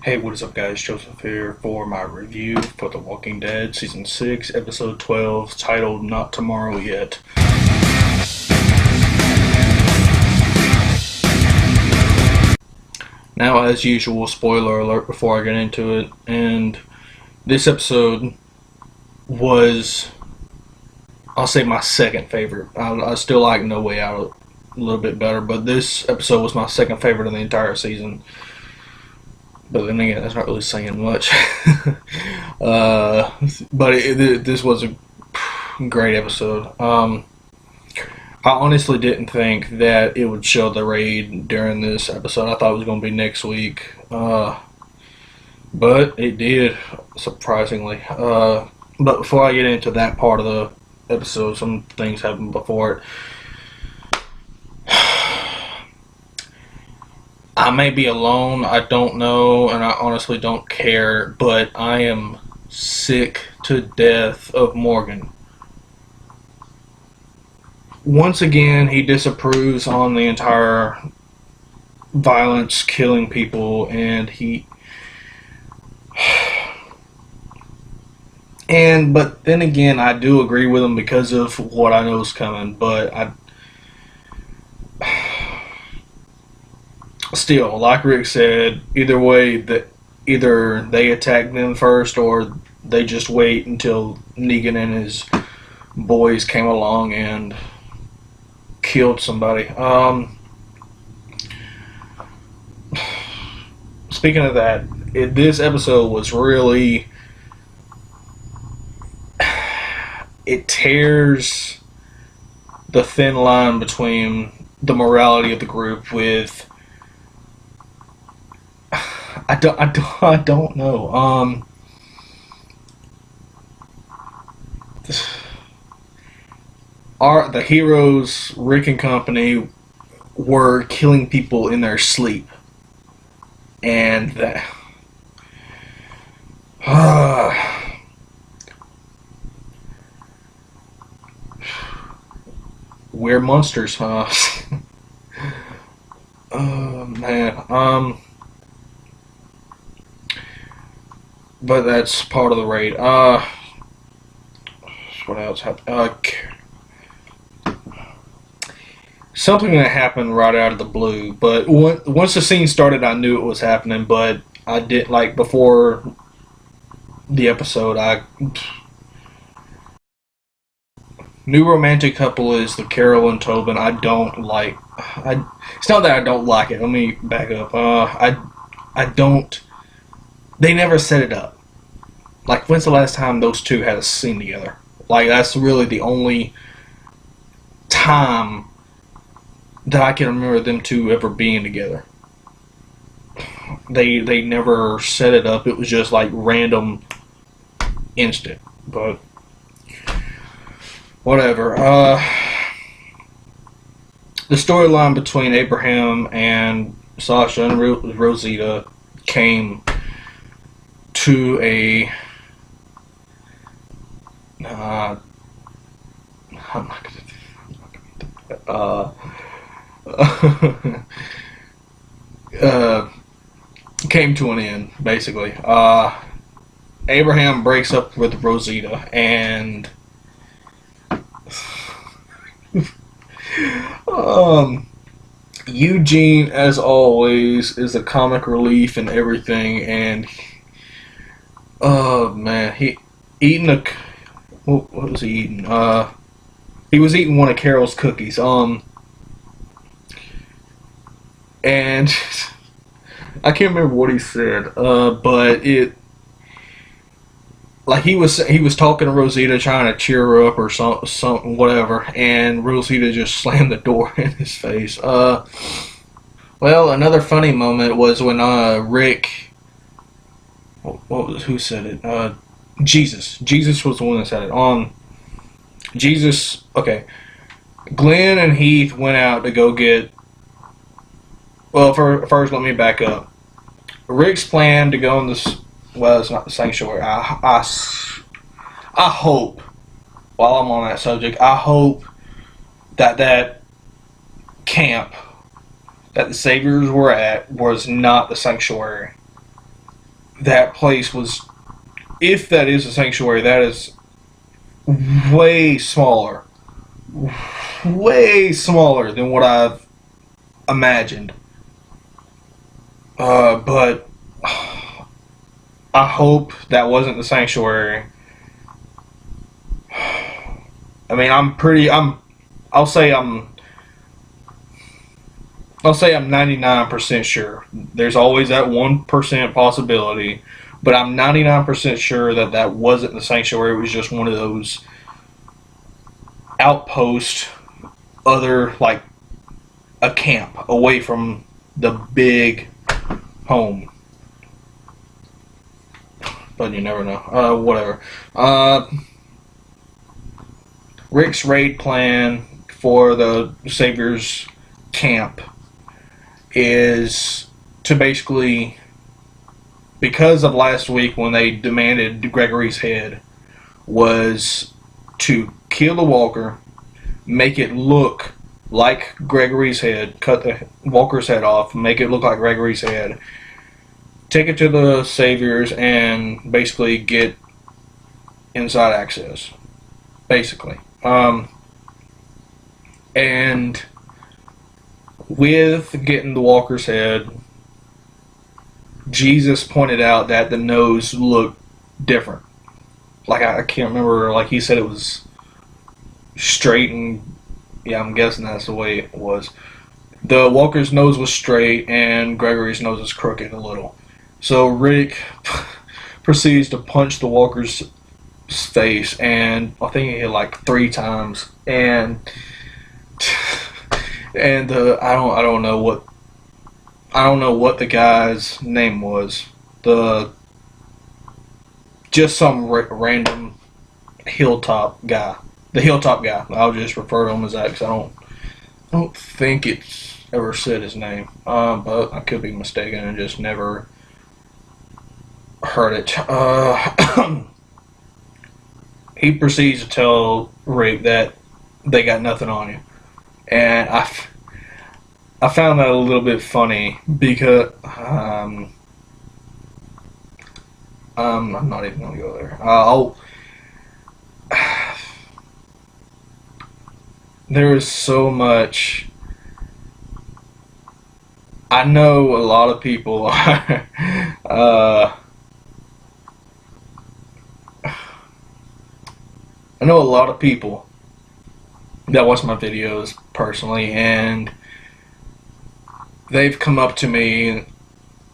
Hey, what is up, guys? Joseph here for my review for The Walking Dead Season 6, Episode 12, titled Not Tomorrow Yet. Now, as usual, spoiler alert before I get into it, and this episode was, I'll say, my second favorite. I still like No Way Out a little bit better, but this episode was my second favorite of the entire season. But then again, that's not really saying much. This was a great episode. I honestly didn't think that it would show the raid during this episode. I thought it was going to be next week. But it did, surprisingly. But before I get into that part of the episode, some things happened before it. I may be alone, I don't know, and I honestly don't care, but I am sick to death of Morgan. Once again, he disapproves on the entire violence, killing people, and but then again, I do agree with him because of what I know is coming, but still, like Rick said, either way, either they attack them first or they just wait until Negan and his boys came along and killed somebody. Speaking of that, this episode was really, it tears the thin line between the morality of the group with I don't know. The heroes, Rick and company, were killing people in their sleep, and that. We're monsters, huh? Oh man. But that's part of the raid. What else happened? Something that happened right out of the blue. But once the scene started, I knew it was happening. But I didn't like before the episode. New romantic couple is the Carol and Tobin. I don't like. It's not that I don't like it. Let me back up. I don't. They never set it up. Like, when's the last time those two had a scene together? Like, that's really the only time that I can remember them two ever being together. They never set it up. It was just like random, instant. But whatever. The storyline between Abraham and Sasha and Rosita came to a I'm not gonna came to an end, basically. Abraham breaks up with Rosita, and Eugene, as always, is a comic relief and everything, and oh man, he eating what was he eating? He was eating one of Carol's cookies. And I can't remember what he said. But like he was talking to Rosita, trying to cheer her up or something, whatever. And Rosita just slammed the door in his face. Well, another funny moment was when Rick. Who said it? Jesus. Jesus was the one that said it. Jesus. Okay. Glenn and Heath went out to go get. Well, first, let me back up. Rick's plan to go in this. Well, it's not the sanctuary. I hope. While I'm on that subject, I hope that camp that the Saviors were at was not the sanctuary. that place was, if that is a sanctuary, that is way smaller. Way smaller than what I've imagined. But I hope that wasn't the sanctuary. I mean, I'll say I'm 99% sure. There's always that 1% possibility, but I'm 99% sure that that wasn't the sanctuary. It was just one of those outposts, other, like a camp away from the big home. But you never know. Whatever. Rick's raid plan for the Savior's camp is to basically, because of last week when they demanded Gregory's head, was to kill the walker, make it look like Gregory's head, cut the walker's head off, make it look like Gregory's head, take it to the Saviors, and basically get inside access. Basically. And with getting the walker's head, Jesus pointed out that the nose looked different. Like, I can't remember, like he said it was straight, and yeah, I'm guessing that's the way it was. The walker's nose was straight and Gregory's nose was crooked a little. So Rick proceeds to punch the walker's face, and I think he hit like 3 times, and I don't know what the guy's name was. Just some random hilltop guy. The hilltop guy. I'll just refer to him as that because I don't think it's ever said his name. But I could be mistaken and just never heard it. He proceeds to tell Rick that they got nothing on you. And I found that a little bit funny because I'm not even going to go there. There is so much. I know a lot of people are I know a lot of people that watch my videos personally, and they've come up to me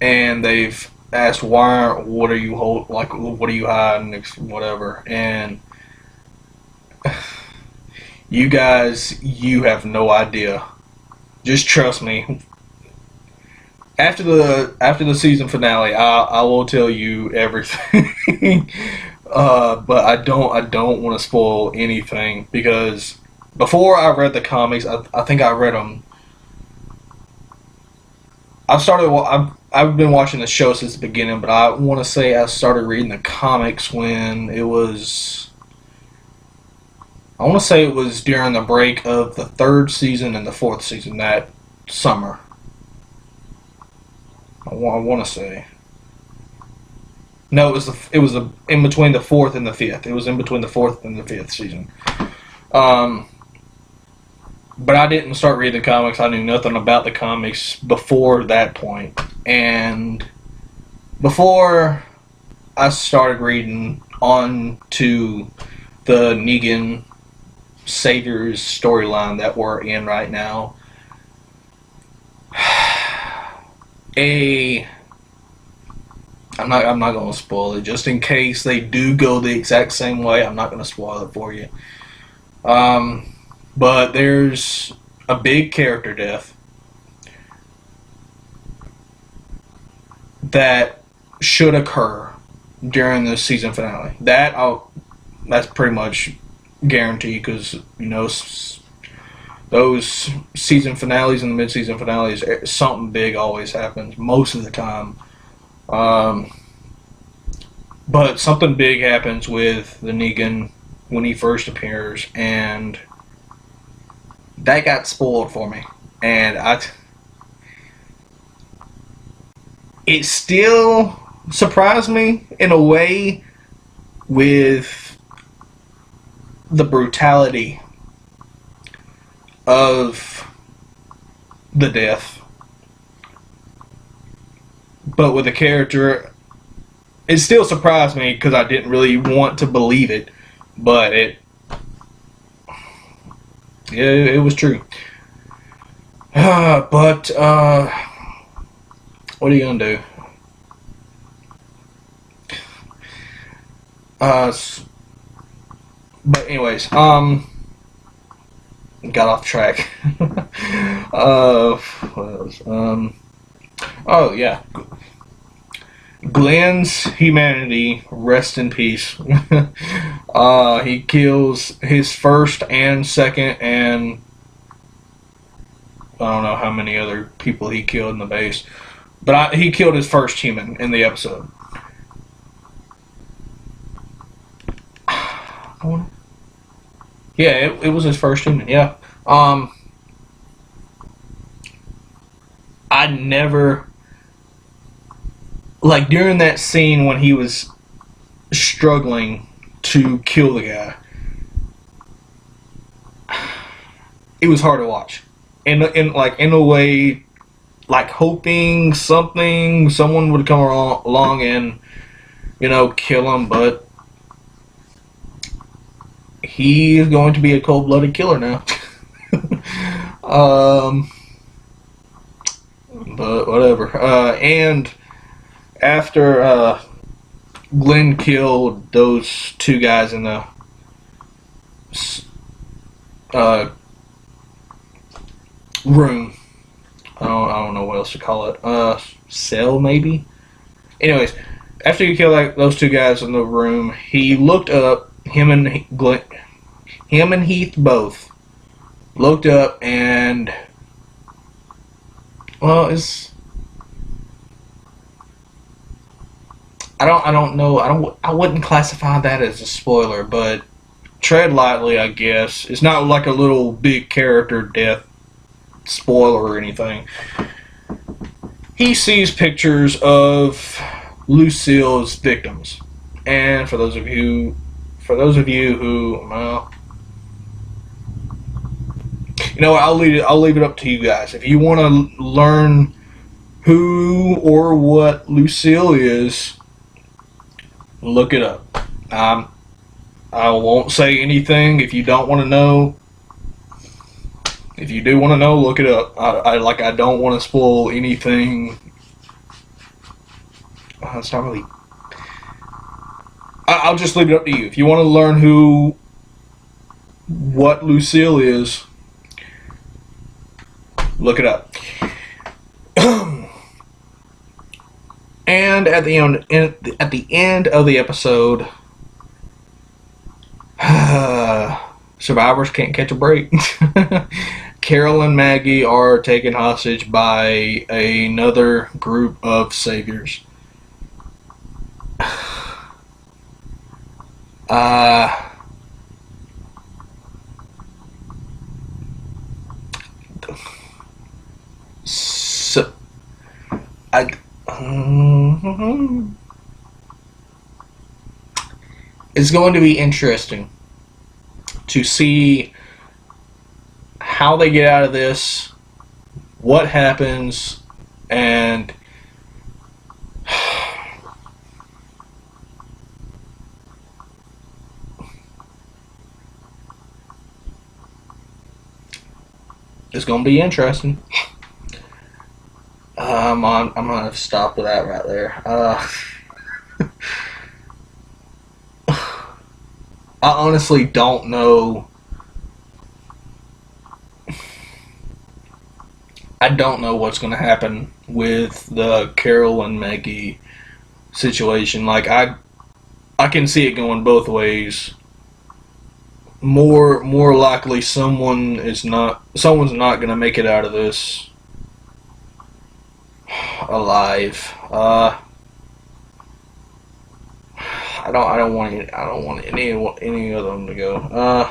and they've asked, what are you hiding, whatever, and you guys, you have no idea. Just trust me. After the season finale, I will tell you everything. But I don't want to spoil anything, because before I read the comics, I think I read them. I've been watching the show since the beginning, but I want to say I started reading the comics when it was. I want to say it was during the break of the 3rd season and the 4th season that summer. I want to say. No, it was in between the 4th and the 5th. It was in between the 4th and the 5th season. But I didn't start reading the comics. I knew nothing about the comics before that point. And before I started reading on to the Negan Saviors storyline that we're in right now, I'm not going to spoil it, just in case they do go the exact same way. I'm not going to spoil it for you. But there's a big character death that should occur during the season finale. That's pretty much guaranteed, because those season finales and the mid-season finales, something big always happens most of the time. But something big happens with the Negan when he first appears, and that got spoiled for me. And it still surprised me in a way with the brutality of the death, but with the character, it still surprised me because I didn't really want to believe it, but it was true. But what are you gonna do? But anyways, got off track. What else? Oh yeah, Glenn's humanity, rest in peace. He kills his first and second, and I don't know how many other people he killed in the base, but he killed his first human in the episode. Yeah, it was his first human. Yeah. I never, like, during that scene when he was struggling to kill the guy, it was hard to watch. In a way, like hoping someone would come along and kill him, but he is going to be a cold-blooded killer now. But whatever. And after Glenn killed those two guys in the room, I don't know what else to call it. Cell maybe. Anyways, after he killed those two guys in the room, he looked up. Him and Heath both looked up, and well, I don't know. I wouldn't classify that as a spoiler, but tread lightly, I guess. It's not like a little big character death spoiler or anything. He sees pictures of Lucille's victims, and for those of you who, well, I'll leave it up to you guys. If you want to learn who or what Lucille is, look it up. I won't say anything if you don't want to know. If you do want to know, look it up. I don't want to spoil anything. It's not really. I'll just leave it up to you. If you want to learn what Lucille is, look it up. And at the end of the episode, survivors can't catch a break. Carol and Maggie are taken hostage by another group of saviors. So, it's going to be interesting to see how they get out of this, what happens, and it's going to be interesting. I'm going to stop with that right there. I honestly don't know. I don't know what's going to happen with the Carol and Maggie situation. Like, I can see it going both ways. More likely, someone's not going to make it out of this alive. I don't want any of them to go.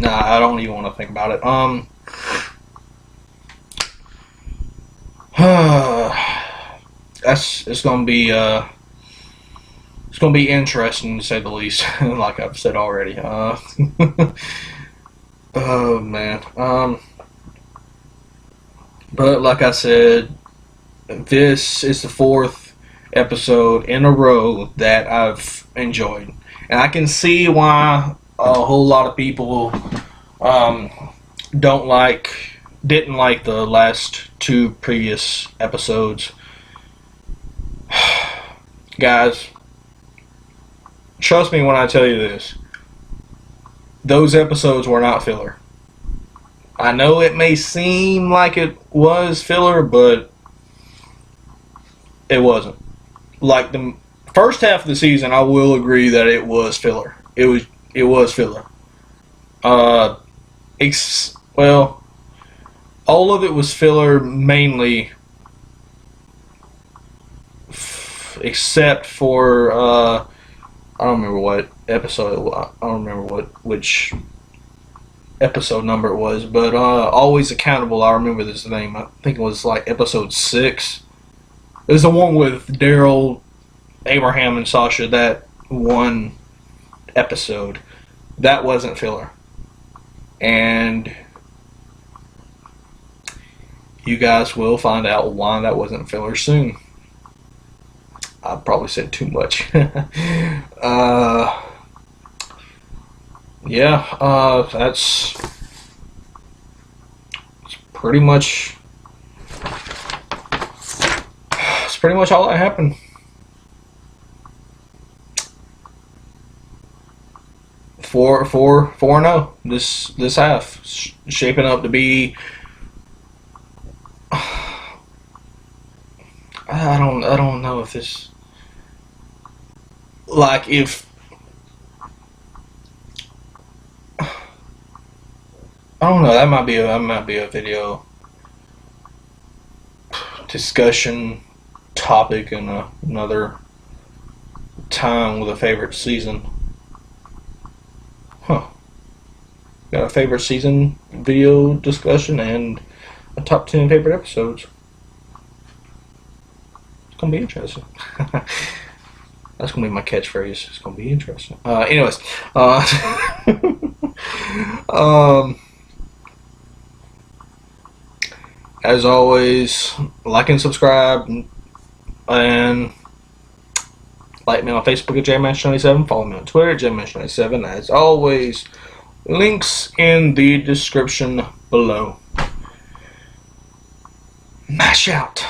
Nah, I don't even want to think about it. It's gonna be interesting to say the least. Like I've said already. Oh man. But like I said, this is the fourth episode in a row that I've enjoyed, and I can see why a whole lot of people didn't like the last two previous episodes. Guys, trust me when I tell you this. Those episodes were not filler. I know it may seem like it was filler, but it wasn't. Like the first half of the season, I will agree that it was filler. It was filler. Well, all of it was filler mainly, except for I don't remember what episode. I don't remember which episode number it was, but Always Accountable. I remember this name. I think it was like episode 6. It was the one with Daryl, Abraham, and Sasha. That one episode, that wasn't filler, and you guys will find out why that wasn't filler soon. I probably said too much. Yeah, that's pretty much all that happened. 4-0 this half, shaping up to be. I don't know if this, like, if I don't know, that might be a video discussion topic in another time with a favorite season. Got a favorite season video discussion and a top 10 favorite episodes. It's gonna be interesting. That's gonna be my catchphrase. It's gonna be interesting. Anyways, as always, like and subscribe, and like me on Facebook at JMash97. Follow me on Twitter at JMash97. As always, links in the description below. Mash out.